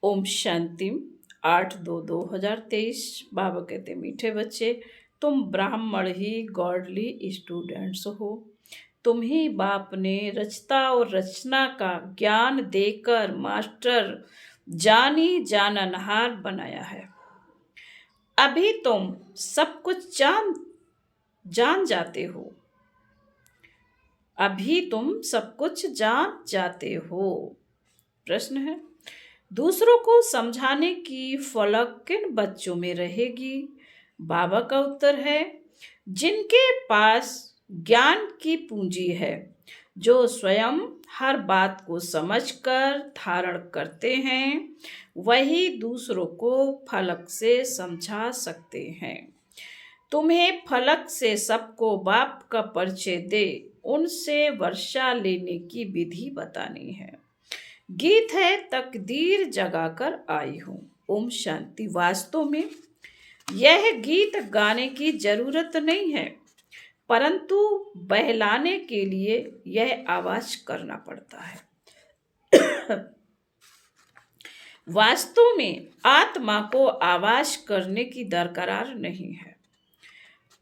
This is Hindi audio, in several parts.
ओम शांति। 8/2/2023। बाबा कहते मीठे बच्चे, तुम ब्राह्मण ही गॉडली स्टूडेंट्स हो। तुम ही बाप ने रचता और रचना का ज्ञान देकर मास्टर जानी जाननहार बनाया है। अभी तुम सब कुछ जान जान जाते हो। अभी तुम सब कुछ जान जाते हो। प्रश्न है, दूसरों को समझाने की फलक किन बच्चों में रहेगी? बाबा का उत्तर है, जिनके पास ज्ञान की पूंजी है, जो स्वयं हर बात को समझकर धारण करते हैं, वही दूसरों को फलक से समझा सकते हैं। तुम्हें फलक से सबको बाप का परिचय दे उनसे वर्षा लेने की विधि बतानी है। गीत है तकदीर जगाकर आई हूँ। ओम शांति। वास्तव में यह गीत गाने की जरूरत नहीं है, परंतु बहलाने के लिए यह आवाज करना पड़ता है। वास्तव में आत्मा को आवाज करने की दरकार नहीं है।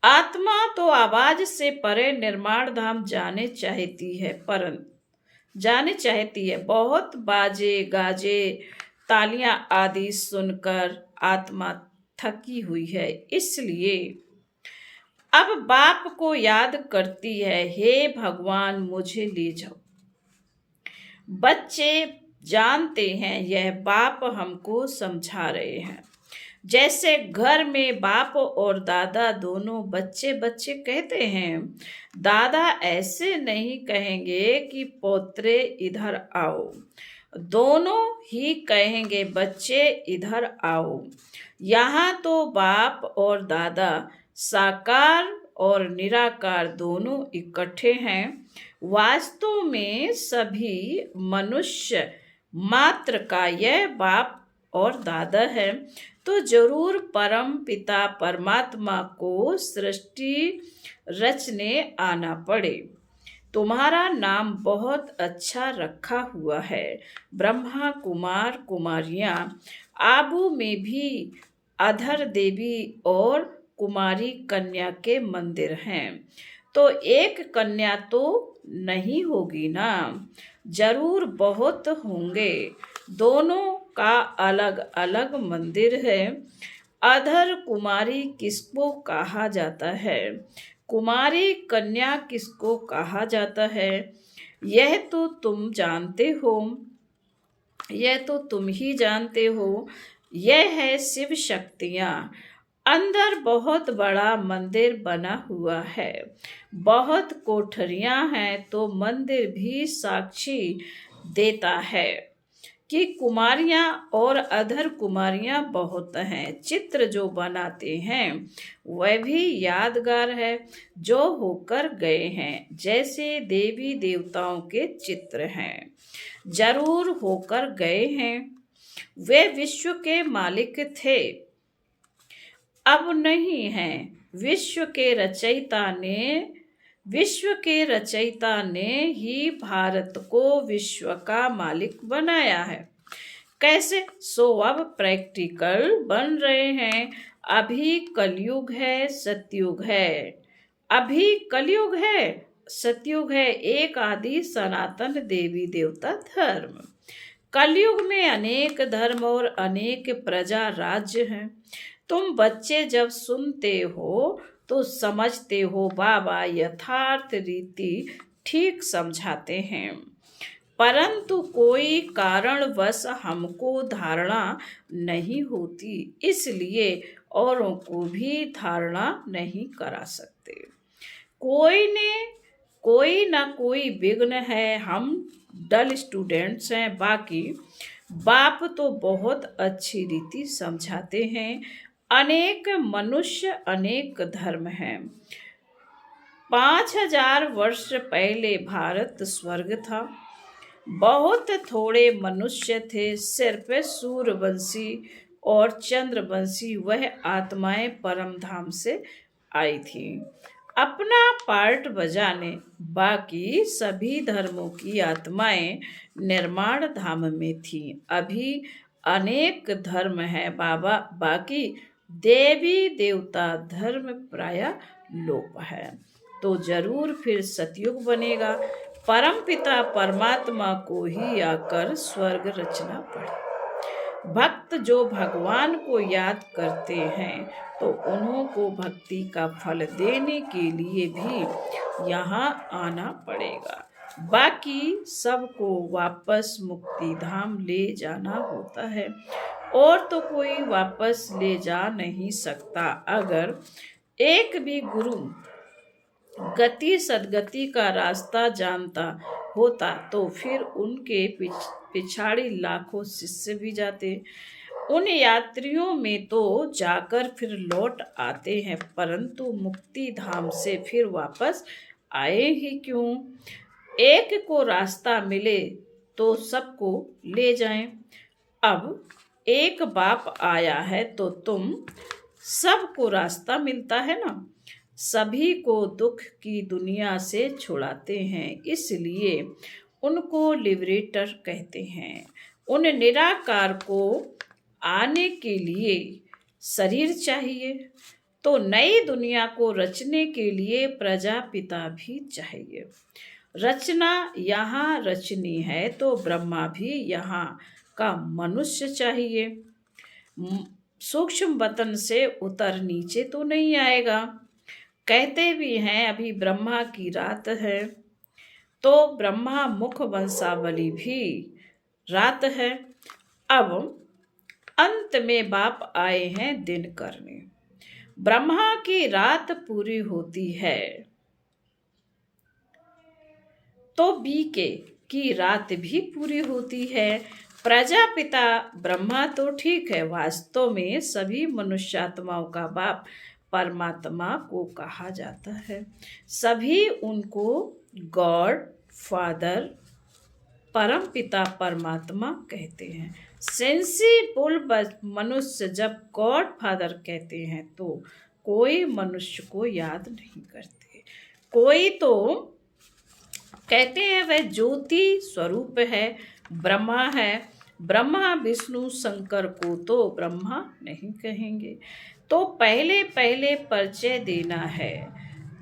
आत्मा तो आवाज से परे निर्माण धाम जाने चाहती है, बहुत बाजे गाजे तालियां आदि सुनकर आत्मा थकी हुई है। इसलिए अब बाप को याद करती है, हे भगवान मुझे ले जाओ। बच्चे जानते हैं यह बाप हमको समझा रहे हैं। जैसे घर में बाप और दादा दोनों बच्चे बच्चे कहते हैं, दादा ऐसे नहीं कहेंगे कि पोत्रे इधर आओ, दोनों ही कहेंगे बच्चे इधर आओ। यहाँ तो बाप और दादा साकार और निराकार दोनों इकट्ठे हैं। वास्तव में सभी मनुष्य मात्र का यह बाप और दादा है, तो जरूर परम पिता परमात्मा को सृष्टि रचने आना पड़े। तुम्हारा नाम बहुत अच्छा रखा हुआ है। ब्रह्मा कुमार कुमारियां, आबू में भी अधर देवी और कुमारी कन्या के मंदिर हैं, तो एक कन्या तो नहीं होगी ना? जरूर बहुत होंगे। दोनों का अलग अलग मंदिर है। अधर कुमारी किसको कहा जाता है, कुमारी कन्या किसको कहा जाता है, यह तो तुम जानते हो, यह तो तुम ही जानते हो। यह है शिव शक्तियाँ। अंदर बहुत बड़ा मंदिर बना हुआ है, बहुत कोठरियां हैं, तो मंदिर भी साक्षी देता है कि कुमारियां और अधर कुमारियां बहुत हैं। चित्र जो बनाते हैं वह भी यादगार है, जो होकर गए हैं, जैसे देवी देवताओं के चित्र हैं, जरूर होकर गए हैं। वे विश्व के मालिक थे, अब नहीं हैं। विश्व के रचयिता ने ही भारत को विश्व का मालिक बनाया है। कैसे? सो अब प्रैक्टिकल बन रहे हैं। अभी कलयुग है, सतयुग है। अभी कलयुग है, सतयुग है, एक आदि सनातन देवी देवता धर्म। कलयुग में अनेक धर्म और अनेक प्रजा राज्य हैं। तुम बच्चे जब सुनते हो तो समझते हो बाबा यथार्थ रीति ठीक समझाते हैं, परंतु कोई कारणवश हमको धारणा नहीं होती, इसलिए औरों को भी धारणा नहीं करा सकते। कोई ना कोई विघ्न है, हम डल स्टूडेंट्स हैं। बाकी बाप तो बहुत अच्छी रीति समझाते हैं। अनेक मनुष्य अनेक धर्म हैं। 5000 वर्ष पहले भारत स्वर्ग था। बहुत थोड़े मनुष्य थे, सिर्फ सूर्यवंशी और चंद्रवंशी वह आत्माएं परम धाम से आई थी अपना पार्ट बजाने। बाकी सभी धर्मों की आत्माएं निर्माण धाम में थीं। अभी अनेक धर्म है बाबा, बाकी देवी देवता धर्म प्राय लोप है। तो जरूर फिर सतयुग बनेगा, परम पिता परमात्मा को ही आकर स्वर्ग रचना पड़े। भक्त जो भगवान को याद करते हैं तो उन्हों को भक्ति का फल देने के लिए भी यहाँ आना पड़ेगा। बाकी सबको वापस मुक्ति धाम ले जाना होता है, और तो कोई वापस ले जा नहीं सकता। अगर एक भी गुरु गति सदगति का रास्ता जानता होता तो फिर उनके पिछाड़ी लाखों शिष्य भी जाते। उन यात्रियों में तो जाकर फिर लौट आते हैं, परंतु मुक्ति धाम से फिर वापस आए ही क्यों? एक को रास्ता मिले तो सबको ले जाएं। अब एक बाप आया है तो तुम सबको रास्ता मिलता है ना। सभी को दुख की दुनिया से छुड़ाते हैं, इसलिए उनको लिबरेटर कहते हैं। उन निराकार को आने के लिए शरीर चाहिए, तो नई दुनिया को रचने के लिए प्रजापिता भी चाहिए। रचना यहाँ रचनी है तो ब्रह्मा भी यहाँ का मनुष्य चाहिए। सूक्ष्म वतन से उतर नीचे तो नहीं आएगा। कहते भी हैं अभी ब्रह्मा की रात है, तो ब्रह्मा मुख वंशावली भी रात है। अब अंत में बाप आए हैं दिन करने। ब्रह्मा की रात पूरी होती है तो बीके की रात भी पूरी होती है। प्रजापिता ब्रह्मा तो ठीक है, वास्तव में सभी मनुष्यात्माओं का बाप परमात्मा को कहा जाता है। सभी उनको गॉड फादर परम पिता परमात्मा कहते हैं। सेंसिबल मनुष्य जब गॉड फादर कहते हैं तो कोई मनुष्य को याद नहीं करते। कोई तो कहते हैं वह ज्योति स्वरूप है, ब्रह्मा है। ब्रह्मा विष्णु शंकर को तो ब्रह्मा नहीं कहेंगे। तो पहले पहले परिचय देना है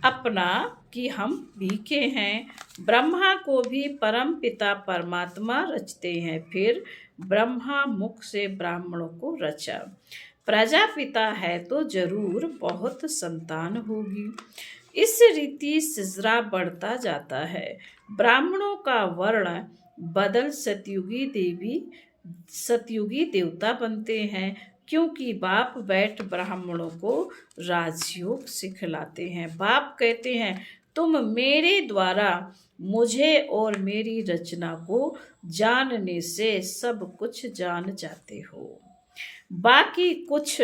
अपना कि हम बीके हैं। ब्रह्मा को भी परम पिता परमात्मा रचते हैं, फिर ब्रह्मा मुख से ब्राह्मणों को रचा। प्रजापिता है तो जरूर बहुत संतान होगी। इस रीति सिजरा बढ़ता जाता है। ब्राह्मणों का वर्ण बदल सतयुगी देवता बनते हैं, क्योंकि बाप बैठ ब्राह्मणों को राजयोग सिखलाते हैं। बाप कहते हैं तुम मेरे द्वारा मुझे और मेरी रचना को जानने से सब कुछ जान जाते हो, बाकी कुछ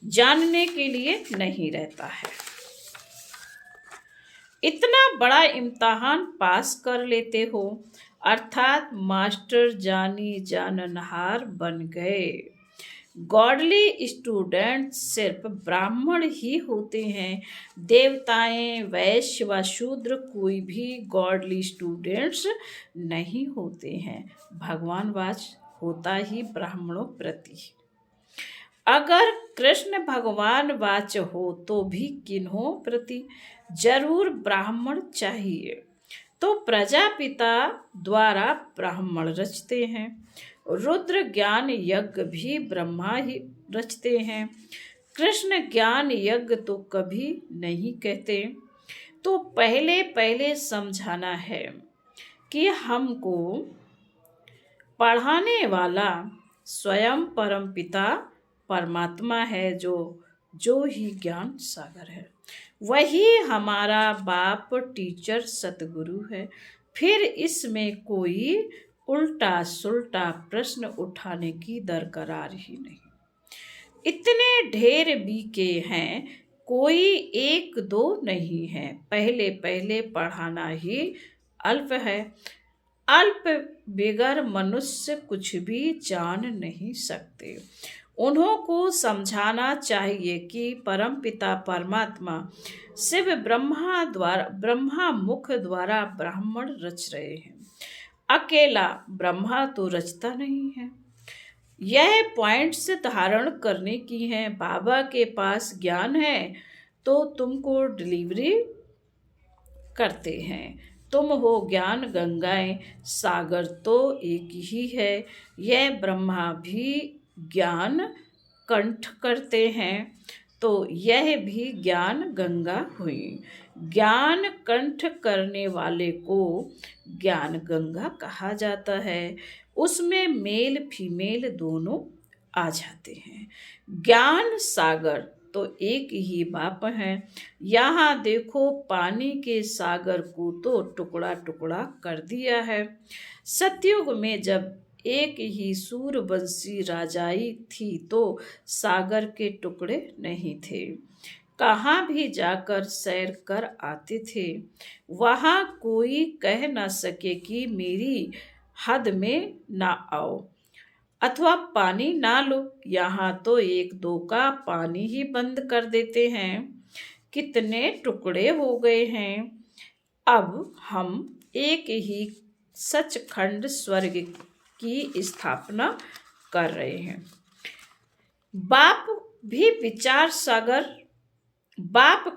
जानने के लिए नहीं रहता है। इतना बड़ा इम्तिहान पास कर लेते हो, अर्थात मास्टर जानी जाननहार बन गए। गॉडली स्टूडेंट सिर्फ ब्राह्मण ही होते हैं। देवताएं वैश्य व शूद्र कोई भी गॉडली स्टूडेंट्स नहीं होते हैं। भगवान वाच होता ही ब्राह्मणों प्रति। अगर कृष्ण भगवान वाच हो तो भी किन्हों प्रति? जरूर ब्राह्मण चाहिए। तो प्रजापिता द्वारा ब्राह्मण रचते हैं। रुद्र ज्ञान यज्ञ भी ब्रह्मा ही रचते हैं। कृष्ण ज्ञान यज्ञ तो कभी नहीं कहते। तो पहले पहले समझाना है कि हमको पढ़ाने वाला स्वयं परमपिता परमात्मा है, जो ही ज्ञान सागर है। वही हमारा बाप टीचर सतगुरु है। फिर इसमें कोई उल्टा सुल्टा प्रश्न उठाने की दरकार ही नहीं। इतने ढेर बीके हैं, कोई एक दो नहीं है। पहले पहले पढ़ाना ही अल्प है। अल्प बेगर मनुष्य कुछ भी जान नहीं सकते। उन्हों को समझाना चाहिए कि परमपिता परमात्मा शिव ब्रह्मा मुख द्वारा ब्राह्मण रच रहे हैं। अकेला ब्रह्मा तो रचता नहीं है। यह पॉइंट्स धारण करने की हैं। बाबा के पास ज्ञान है तो तुमको डिलीवरी करते हैं। तुम हो ज्ञान गंगाएं, सागर तो एक ही है। यह ब्रह्मा भी ज्ञान कंठ करते हैं तो यह भी ज्ञान गंगा हुई। ज्ञान कंठ करने वाले को ज्ञान गंगा कहा जाता है। उसमें मेल फीमेल दोनों आ जाते हैं। ज्ञान सागर तो एक ही बाप है। यहाँ देखो पानी के सागर को तो टुकड़ा टुकड़ा कर दिया है। सतयुग में जब एक ही सूरबंशी राजाई थी तो सागर के टुकड़े नहीं थे। कहाँ भी जाकर सैर कर आते थे। वहाँ कोई कह न सके कि मेरी हद में ना आओ अथवा पानी ना लो। यहाँ तो एक दो का पानी ही बंद कर देते हैं। कितने टुकड़े हो गए हैं। अब हम एक ही सचखंड स्वर्ग की स्थापना कर रहे हैं। बाप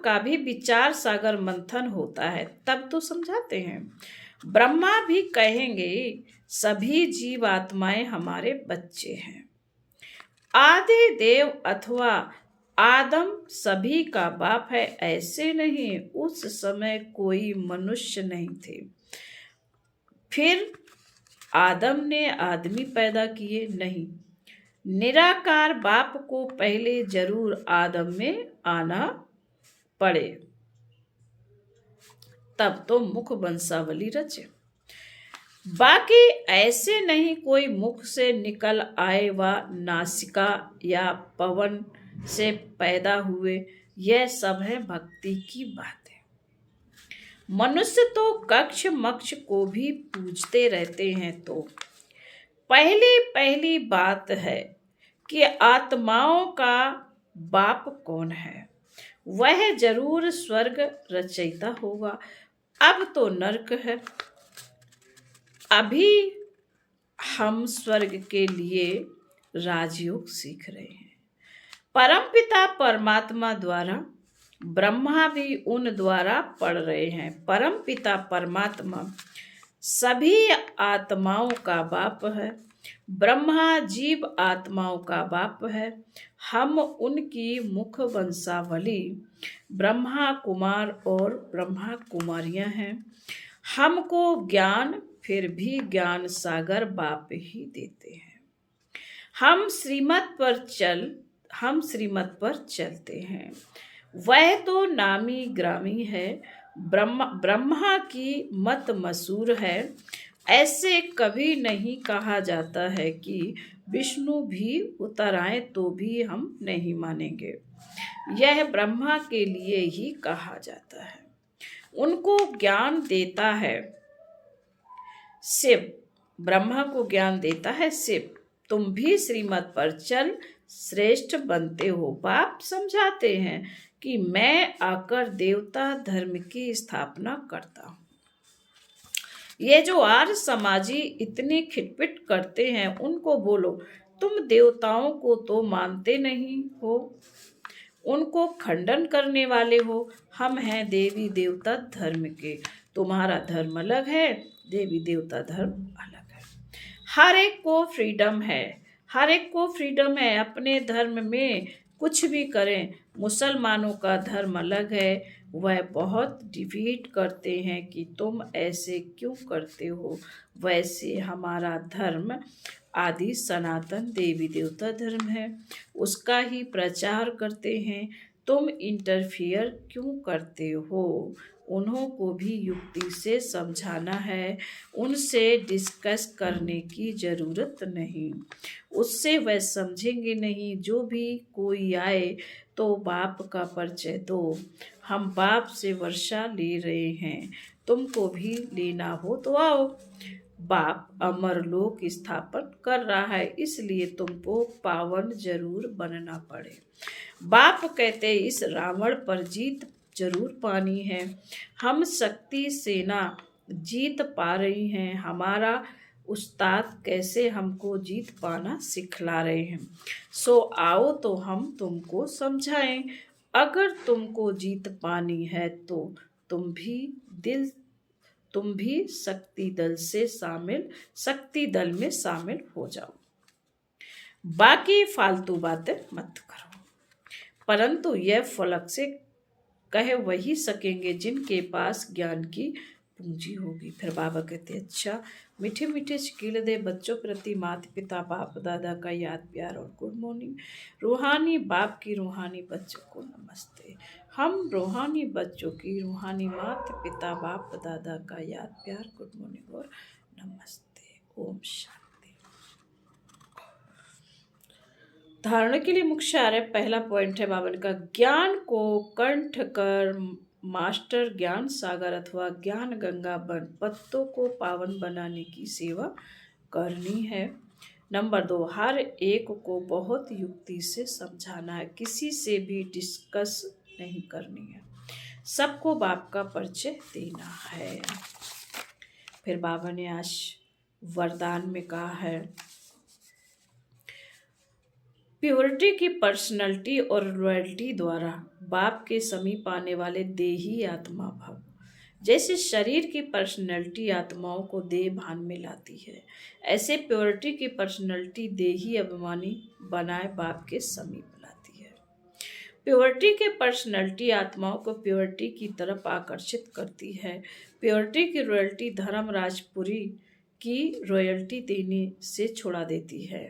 का भी विचार सागर मंथन होता है तब तो समझाते हैं। ब्रह्मा भी कहेंगे सभी जीव आत्माएं हमारे बच्चे हैं। आदि देव अथवा आदम सभी का बाप है, ऐसे नहीं। उस समय कोई मनुष्य नहीं थे। फिर आदम ने आदमी पैदा किए नहीं। निराकार बाप को पहले जरूर आदम में आना पड़े तब तो मुख वंशावली रचे। बाकी ऐसे नहीं कोई मुख से निकल आए व नासिका या पवन से पैदा हुए। यह सब है भक्ति की बातें। मनुष्य तो कक्ष मक्ष को भी पूजते रहते हैं। तो पहली बात है कि आत्माओं का बाप कौन है। वह जरूर स्वर्ग रचयिता होगा। अब तो नरक है। अभी हम स्वर्ग के लिए राजयोग सीख रहे हैं। परमपिता परमात्मा द्वारा, ब्रह्मा भी उन द्वारा पढ़ रहे हैं। परमपिता परमात्मा सभी आत्माओं का बाप है। ब्रह्मा जीव आत्माओं का बाप है। हम उनकी मुख वंशावली ब्रह्मा कुमार और ब्रह्मा कुमारियां हैं। हमको ज्ञान फिर भी ज्ञान सागर बाप ही देते हैं। हम श्रीमत पर चलते हैं। वह तो नामी ग्रामी है। ब्रह्मा की मत मशहूर है। ऐसे कभी नहीं कहा जाता है कि विष्णु भी उतर आए तो भी हम नहीं मानेंगे। यह ब्रह्मा के लिए ही कहा जाता है। उनको ज्ञान देता है शिव। ब्रह्मा को ज्ञान देता है शिव। तुम भी श्रीमत पर चल श्रेष्ठ बनते हो। बाप समझाते हैं कि मैं आकर देवता धर्म की स्थापना करता हूँ। ये जो आर्य समाजी इतनी खिटपिट करते हैं उनको बोलो तुम देवताओं को तो मानते नहीं हो, उनको खंडन करने वाले हो। हम हैं देवी देवता धर्म के। तुम्हारा धर्म अलग है, देवी देवता धर्म अलग है। हर एक को फ्रीडम है अपने धर्म में कुछ भी करें। मुसलमानों का धर्म अलग है। वह बहुत डिफीट करते हैं कि तुम ऐसे क्यों करते हो। वैसे हमारा धर्म आदि सनातन देवी देवता धर्म है, उसका ही प्रचार करते हैं। तुम इंटरफियर क्यों करते हो। उन्हों को भी युक्ति से समझाना है। उनसे डिस्कस करने की जरूरत नहीं, उससे वह समझेंगे नहीं। जो भी कोई आए तो बाप का परिचय दो। हम बाप से वर्षा ले रहे हैं, तुमको भी लेना हो तो आओ। बाप अमरलोक स्थापन कर रहा है, इसलिए तुमको पावन जरूर बनना पड़े। बाप कहते इस रावण पर जीत जरूर पानी है। हम शक्ति सेना जीत पा रही हैं, हमारा उस्ताद कैसे हमको जीत पाना सिखला रहे हैं। सो आओ तो हम तुमको समझाएं, अगर तुमको जीत पानी है तो तुम भी दिल तुम भी शक्ति दल में शामिल हो जाओ। बाकी फालतू बातें मत करो, परंतु यह फलक से कह वही सकेंगे जिनके पास ज्ञान की पूंजी होगी। फिर बाबा कहते हैं, अच्छा मीठे मीठे शकील दे बच्चों प्रति माता पिता बाप दादा का याद प्यार और गुड मॉर्निंग। रूहानी बाप की रूहानी बच्चों को नमस्ते। हम रूहानी बच्चों की रूहानी माता पिता बाप दादा का याद प्यार गुड मॉर्निंग और नमस्ते। ओम शांति। धारणा के लिए मुख्य सार है। पहला पॉइंट है बाबा का, ज्ञान को कंठ कर मास्टर ज्ञान सागर अथवा ज्ञान गंगा बन पत्तों को पावन बनाने की सेवा करनी है। नंबर 2, हर एक को बहुत युक्ति से समझाना है, किसी से भी डिस्कस नहीं करनी है, सबको बाप का परिचय देना है। फिर बाबा ने आज वरदान में कहा है, प्योरिटी की पर्सनैलिटी और रॉयल्टी द्वारा बाप के समीप आने वाले देही आत्मा भव। जैसे शरीर की पर्सनैलिटी आत्माओं को देह भान में लाती है, ऐसे प्योरिटी की पर्सनैलिटी देही अभिमानी बनाए बाप के समीप लाती है। प्योरिटी की पर्सनैलिटी आत्माओं को प्योरिटी की तरफ आकर्षित करती है। प्योरिटी की रॉयल्टी धर्मराजपुरी की रॉयल्टी देने से छुड़ा देती है।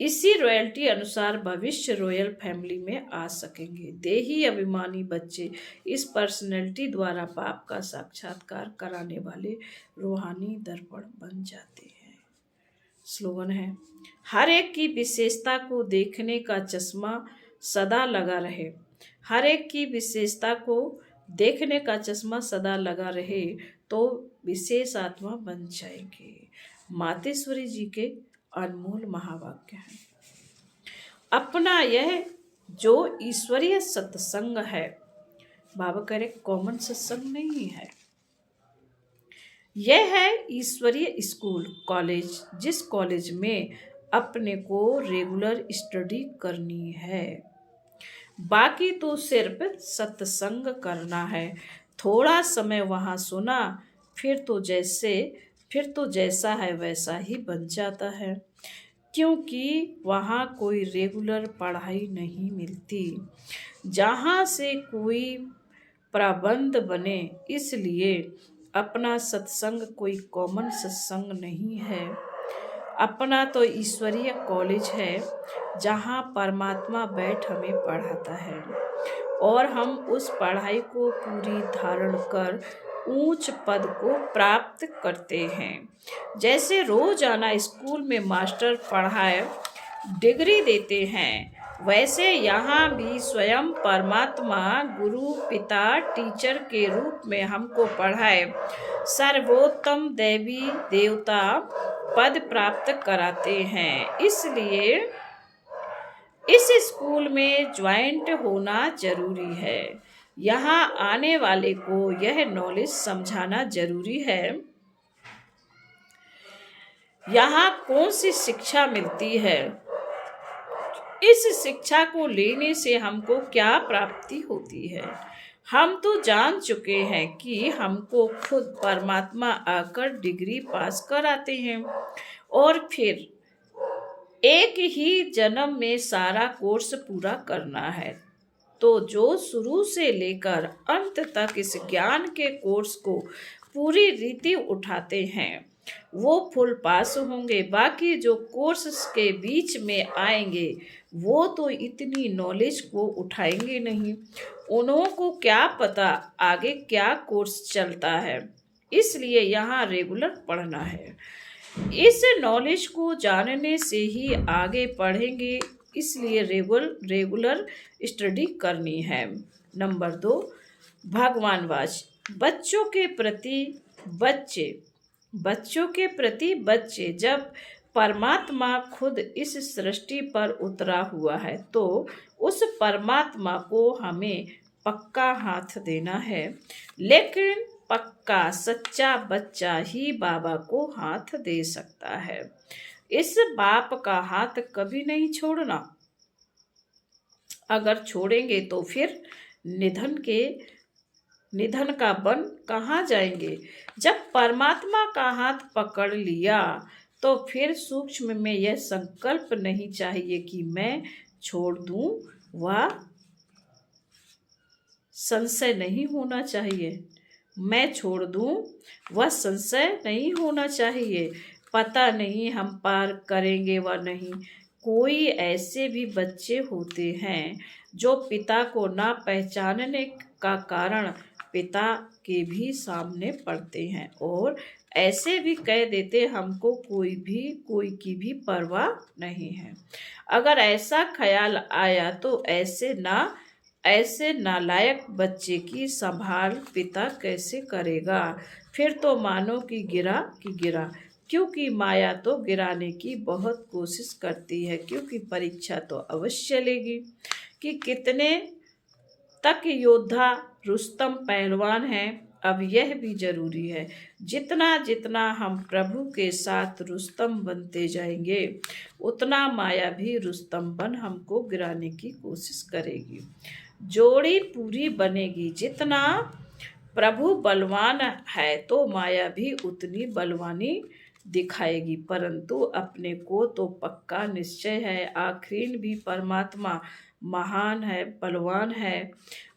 इसी रॉयल्टी अनुसार भविष्य रॉयल फैमिली में आ सकेंगे। देही अभिमानी बच्चे इस पर्सनैलिटी द्वारा बाप का साक्षात्कार कराने वाले रूहानी दर्पण बन जाते हैं। स्लोगन है, हर एक की विशेषता को देखने का चश्मा सदा लगा रहे। हर एक की विशेषता को देखने का चश्मा सदा लगा रहे तो विशेष आत्मा बन जाएंगे। मातेश्वरी जी के अनमोल महावाक्य है। अपना यह जो ईश्वरीय सत्संग है, बाबा कह रहे कॉमन सत्संग नहीं है, यह है ईश्वरीय स्कूल कॉलेज, जिस कॉलेज में अपने को रेगुलर स्टडी करनी है। बाकी तो सिर्फ सत्संग करना है। थोड़ा समय वहाँ सुना, फिर तो जैसा है वैसा ही बन जाता है, क्योंकि वहाँ कोई रेगुलर पढ़ाई नहीं मिलती जहाँ से कोई प्रबंध बने। इसलिए अपना सत्संग कोई कॉमन सत्संग नहीं है, अपना तो ईश्वरीय कॉलेज है जहाँ परमात्मा बैठ हमें पढ़ाता है और हम उस पढ़ाई को पूरी धारण कर ऊंच पद को प्राप्त करते हैं। जैसे रोजाना स्कूल में मास्टर पढ़ाए डिग्री देते हैं, वैसे यहाँ भी स्वयं परमात्मा गुरु पिता टीचर के रूप में हमको पढ़ाए सर्वोत्तम देवी देवता पद प्राप्त कराते हैं। इसलिए इस स्कूल में ज्वाइंट होना जरूरी है। यहाँ आने वाले को यह नॉलेज समझाना जरूरी है। यहाँ कौन सी शिक्षा मिलती है, इस शिक्षा को लेने से हमको क्या प्राप्ति होती है। हम तो जान चुके हैं कि हमको खुद परमात्मा आकर डिग्री पास कराते हैं और फिर एक ही जन्म में सारा कोर्स पूरा करना है। तो जो शुरू से लेकर अंत तक इस ज्ञान के कोर्स को पूरी रीति उठाते हैं वो फुल पास होंगे। बाकी जो कोर्स के बीच में आएंगे वो तो इतनी नॉलेज को उठाएंगे नहीं, उन्हों को क्या पता आगे क्या कोर्स चलता है। इसलिए यहाँ रेगुलर पढ़ना है। इस नॉलेज को जानने से ही आगे पढ़ेंगे, इसलिए रेगुलर स्टडी करनी है। नंबर 2, भगवानवाच। बच्चों के प्रति बच्चे जब परमात्मा खुद इस सृष्टि पर उतरा हुआ है तो उस परमात्मा को हमें पक्का हाथ देना है। लेकिन पक्का सच्चा बच्चा ही बाबा को हाथ दे सकता है। इस बाप का हाथ कभी नहीं छोड़ना। अगर छोड़ेंगे तो फिर निधन का बन कहाँ जाएंगे। जब परमात्मा का हाथ पकड़ लिया तो फिर सूक्ष्म में यह संकल्प नहीं चाहिए कि मैं छोड़ दूं, वह संशय नहीं होना चाहिए। मैं छोड़ दूं, वह संशय नहीं होना चाहिए। पता नहीं हम पार करेंगे व नहीं। कोई ऐसे भी बच्चे होते हैं जो पिता को ना पहचानने का कारण पिता के भी सामने पड़ते हैं और ऐसे भी कह देते हमको कोई की भी परवाह नहीं है। अगर ऐसा ख्याल आया तो ऐसे नालायक बच्चे की संभाल पिता कैसे करेगा। फिर तो मानो कि गिरा, क्योंकि माया तो गिराने की बहुत कोशिश करती है, क्योंकि परीक्षा तो अवश्य लेगी कि कितने तक योद्धा रुस्तम पहलवान है। अब यह भी जरूरी है, जितना जितना हम प्रभु के साथ रुस्तम बनते जाएंगे उतना माया भी रुस्तम बन हमको गिराने की कोशिश करेगी। जोड़ी पूरी बनेगी। जितना प्रभु बलवान है तो माया भी उतनी बलवानी दिखाएगी, परंतु अपने को तो पक्का निश्चय है आखिरीन भी परमात्मा महान है, बलवान है।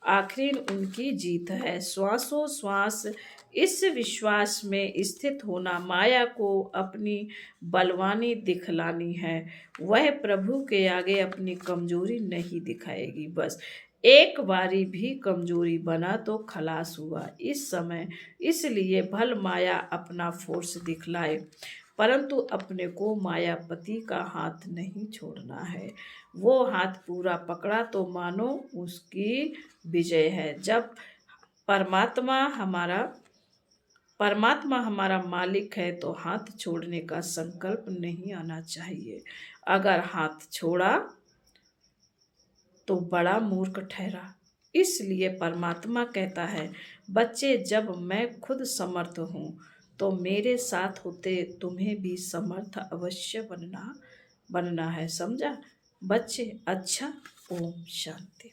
आखिरीन उनकी जीत है। श्वासों श्वास इस विश्वास में स्थित होना माया को अपनी बलवानी दिखलानी है। वह प्रभु के आगे अपनी कमजोरी नहीं दिखाएगी। बस एक बारी भी कमजोरी बना तो खलास हुआ इस समय। इसलिए भल माया अपना फोर्स दिखलाए, परंतु अपने को मायापति का हाथ नहीं छोड़ना है। वो हाथ पूरा पकड़ा तो मानो उसकी विजय है। जब परमात्मा हमारा मालिक है तो हाथ छोड़ने का संकल्प नहीं आना चाहिए। अगर हाथ छोड़ा तो बड़ा मूर्ख ठहरा। इसलिए परमात्मा कहता है, बच्चे जब मैं खुद समर्थ हूँ तो मेरे साथ होते तुम्हें भी समर्थ अवश्य बनना है। समझा बच्चे? अच्छा, ओम शांति।